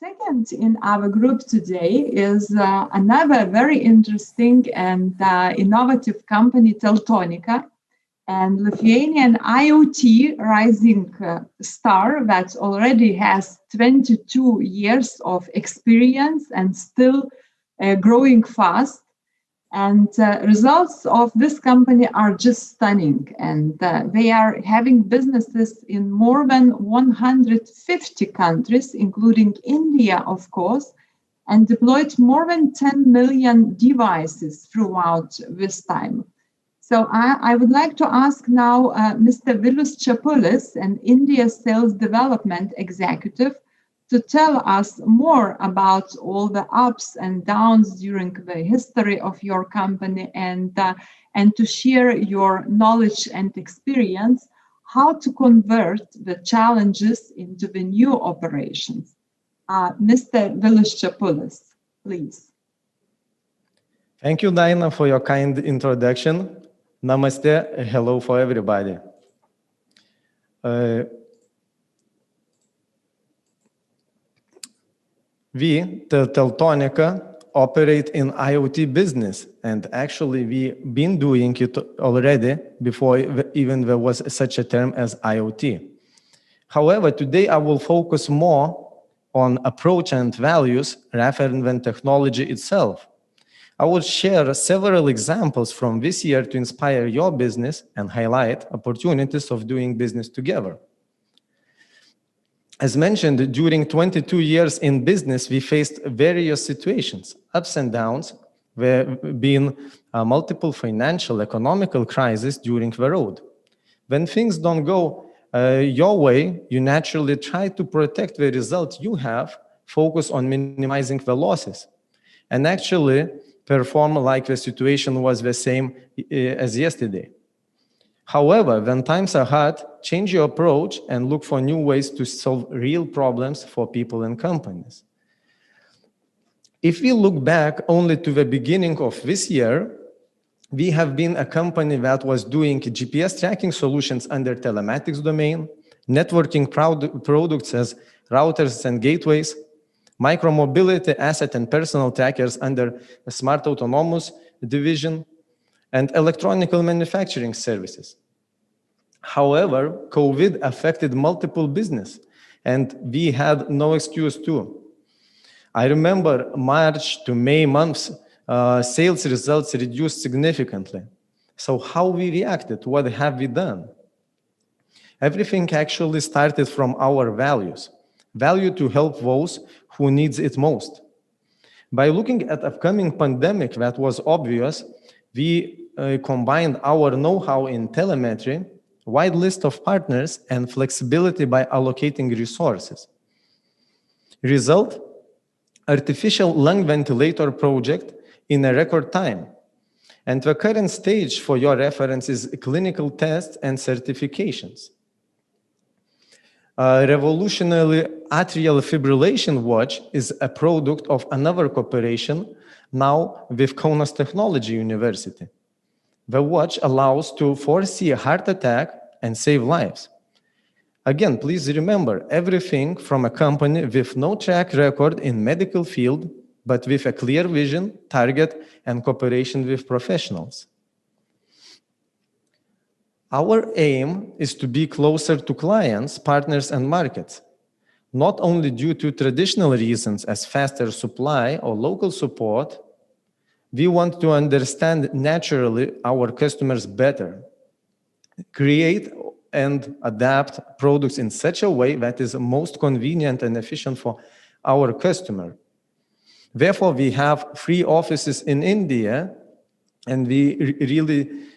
Second in our group today is another very interesting and innovative company, Teltonika, and Lithuanian IoT rising star that already has 22 years of experience and still growing fast. And results of this company are just stunning. And they are having businesses in more than 150 countries, including India, of course, and deployed more than 10 million devices throughout this time. So I would like to ask now Mr. Vilius Čepulis, an India Sales Development Executive, to tell us more about all the ups and downs during the history of your company and to share your knowledge and experience, how to convert the challenges into the new operations. Mr. Vilius Čepulis, please. Thank you, Dina, for your kind introduction. Namaste, hello for everybody. We, the Teltonika, operate in IoT business, and actually we've been doing it already before even there was such a term as IoT. However, today I will focus more on approach and values rather than technology itself. I will share several examples from this year to inspire your business and highlight opportunities of doing business together. As mentioned, during 22 years in business, we faced various situations, ups and downs. There have been multiple financial, economical crises during the road. When things don't go your way, you naturally try to protect the result you have, focus on minimizing the losses, and actually perform like the situation was the same as yesterday. However, when times are hard, change your approach and look for new ways to solve real problems for people and companies. If we look back only to the beginning of this year, we have been a company that was doing GPS tracking solutions under Telematics domain, networking products as routers and gateways, micromobility asset and personal trackers under the Smart Autonomous division, and electronic manufacturing services. However, COVID affected multiple business, and we had no excuse to. I remember March to May months, sales results reduced significantly. So how we reacted? What have we done? Everything actually started from our values. Value to help those who needs it most. By looking at upcoming pandemic that was obvious, we combined our know-how in telemetry, wide list of partners, and flexibility by allocating resources. Result, artificial lung ventilator project in a record time. And the current stage for your reference is clinical tests and certifications. Revolutionary atrial fibrillation watch is a product of another cooperation now with Kaunas Technology University. The watch allows to foresee a heart attack and save lives. Again, please remember, everything from a company with no track record in medical field, but with a clear vision, target, and cooperation with professionals. Our aim is to be closer to clients, partners, and markets, not only due to traditional reasons as faster supply or local support. We want to understand naturally our customers better, create and adapt products in such a way that is most convenient and efficient for our customer. Therefore, we have 3 offices in India, and we really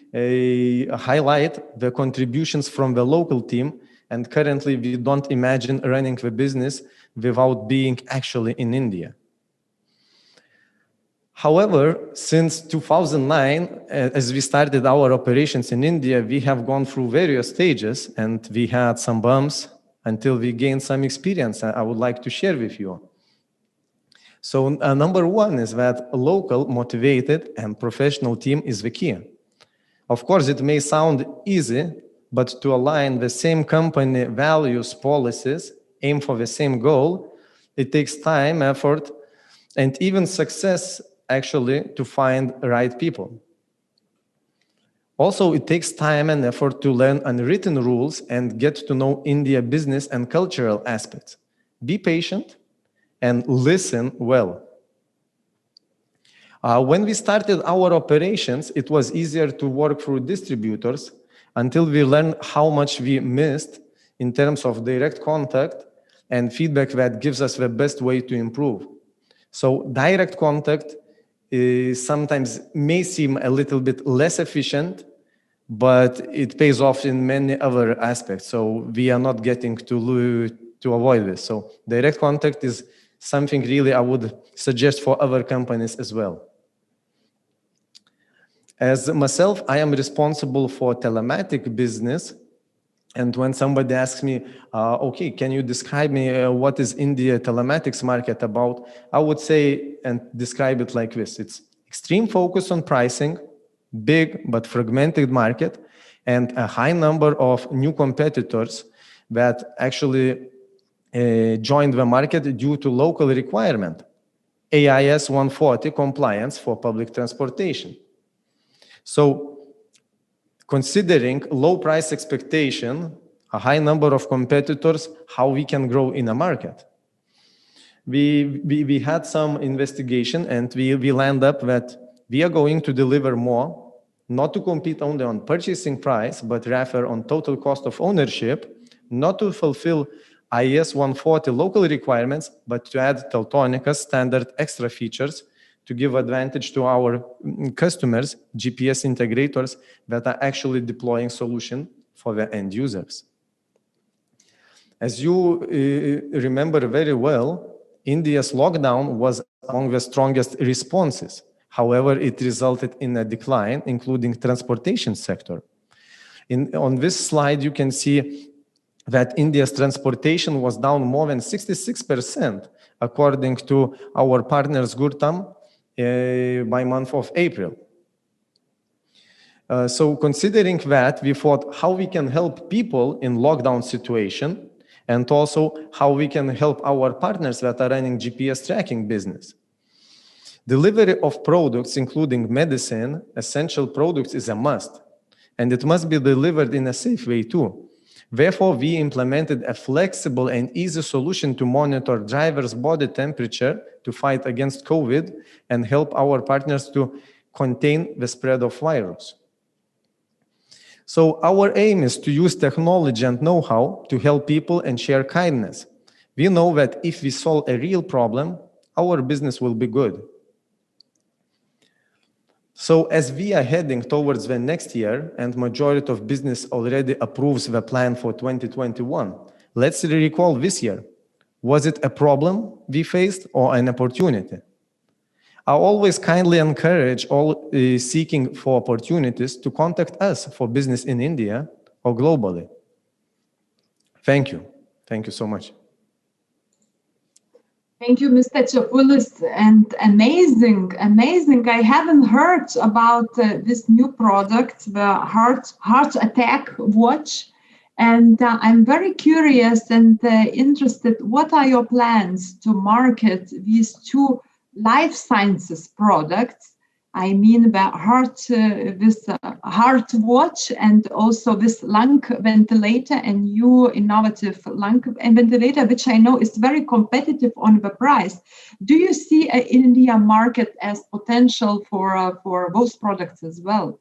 highlight the contributions from the local team. And currently, we don't imagine running the business without being actually in India. However, since 2009, as we started our operations in India, we have gone through various stages, and we had some bumps until we gained some experience I would like to share with you. So number 1 is that a local, motivated, and professional team is the key. Of course, it may sound easy, but to align the same company values, policies, aim for the same goal, It takes time, effort, and even success, actually, to find right people. Also, it takes time and effort to learn unwritten rules and get to know India business and cultural aspects. Be patient and listen well. When we started our operations, it was easier to work through distributors until we learned how much we missed in terms of direct contact and feedback that gives us the best way to improve. So direct contact sometimes may seem a little bit less efficient, but it pays off in many other aspects. So we are not getting to avoid this. So direct contact is something really I would suggest for other companies as well. As myself, I am responsible for telematic business. And when somebody asks me, okay, can you describe me what is India telematics market about? I would say and describe it like this. It's extreme focus on pricing, big but fragmented market, and a high number of new competitors that actually joined the market due to local requirement, AIS 140 compliance for public transportation. So considering low price expectation, a high number of competitors, how we can grow in a market. We had some investigation and we land up that we are going to deliver more, not to compete only on purchasing price, but rather on total cost of ownership, not to fulfill IS 140 local requirements, but to add Teltonika's standard extra features to give advantage to our customers, GPS integrators that are actually deploying solution for the end users. As you remember very well, India's lockdown was among the strongest responses. However, it resulted in a decline, including transportation sector. On this slide, you can see that India's transportation was down more than 66%, according to our partners Gurtam, by month of April. So considering that, we thought how we can help people in lockdown situation and also how we can help our partners that are running GPS tracking business. Delivery of products, including medicine, essential products is a must, and it must be delivered in a safe way too. Therefore, we implemented a flexible and easy solution to monitor drivers' body temperature to fight against COVID and help our partners to contain the spread of virus. So our aim is to use technology and know-how to help people and share kindness. We know that if we solve a real problem, our business will be good. So as we are heading towards the next year and majority of business already approves the plan for 2021, let's recall this year. Was it a problem we faced or an opportunity? I always kindly encourage all seeking for opportunities to contact us for business in India or globally. Thank you. Thank you so much. Thank you, Mr. Čepulis, and amazing. I haven't heard about this new product, the heart attack watch, and I'm very curious and interested. What are your plans to market these two life sciences products? I mean the heart watch and also this lung ventilator and new innovative lung ventilator, which I know is very competitive on the price. Do you see an India market as potential for those products as well?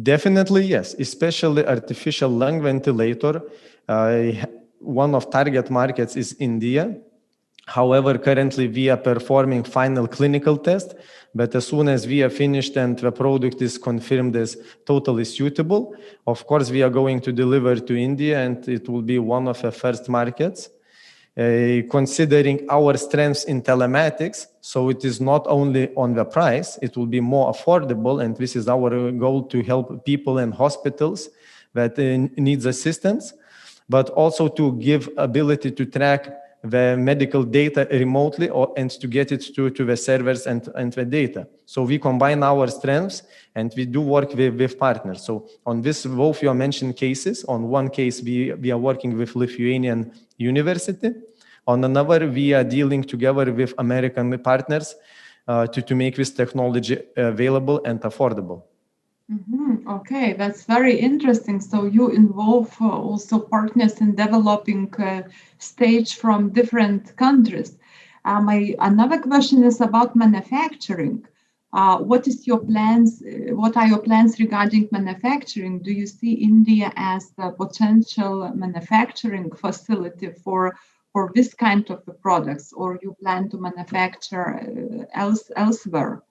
Definitely, yes, especially artificial lung ventilator. One of target markets is India. However, currently we are performing final clinical test, but as soon as we are finished and the product is confirmed as totally suitable, of course, we are going to deliver to India and it will be one of the first markets. Considering our strengths in telematics, so it is not only on the price, it will be more affordable, and this is our goal to help people in hospitals that needs assistance, but also to give ability to track the medical data remotely and to get it to the servers and the data. So we combine our strengths and we do work with partners. So on this, both you mentioned cases. On one case, we are working with Lithuanian University, On another, we are dealing together with American partners to make this technology available and affordable. Okay, that's very interesting. So you involve also partners in developing stage from different countries. Another question is about manufacturing. What are your plans regarding manufacturing? Do you see India as a potential manufacturing facility for this kind of products, or you plan to manufacture elsewhere?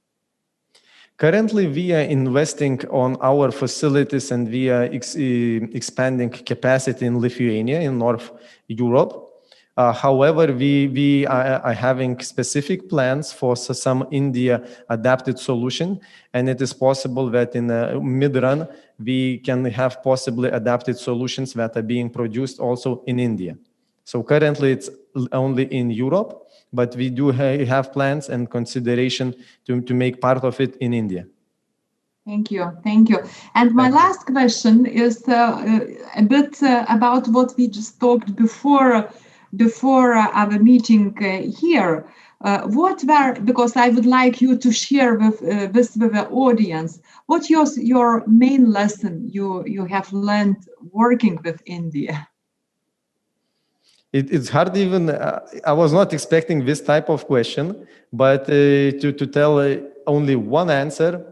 Currently, we are investing on our facilities and we are expanding capacity in Lithuania, in North Europe. However, we are having specific plans for some India adapted solution, and it is possible that in the mid-run, we can have possibly adapted solutions that are being produced also in India. So currently, it's only in Europe, but we do have plans and consideration to make part of it in India. Thank you. And my last question is a bit about what we just talked before our meeting here. Because I would like you to share with the audience, what's your main lesson you have learned working with India? It's hard even, I was not expecting this type of question, but to tell only one answer,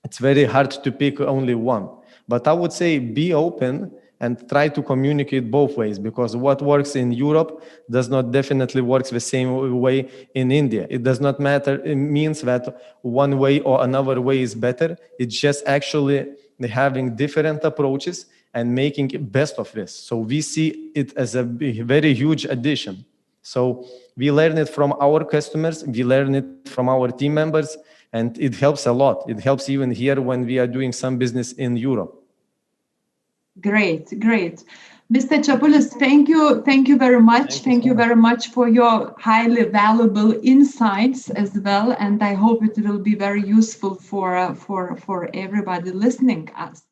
it's very hard to pick only one. But I would say be open and try to communicate both ways, because what works in Europe does not definitely work the same way in India. It does not matter. It means that one way or another way is better. It's just actually having different approaches and making the best of this. So we see it as a very huge addition. So we learn it from our customers, we learn it from our team members, and it helps a lot. It helps even here when we are doing some business in Europe. Great. Mr. Čepulis, thank you very much. Thank you very much for your highly valuable insights as well. And I hope it will be very useful for everybody listening us.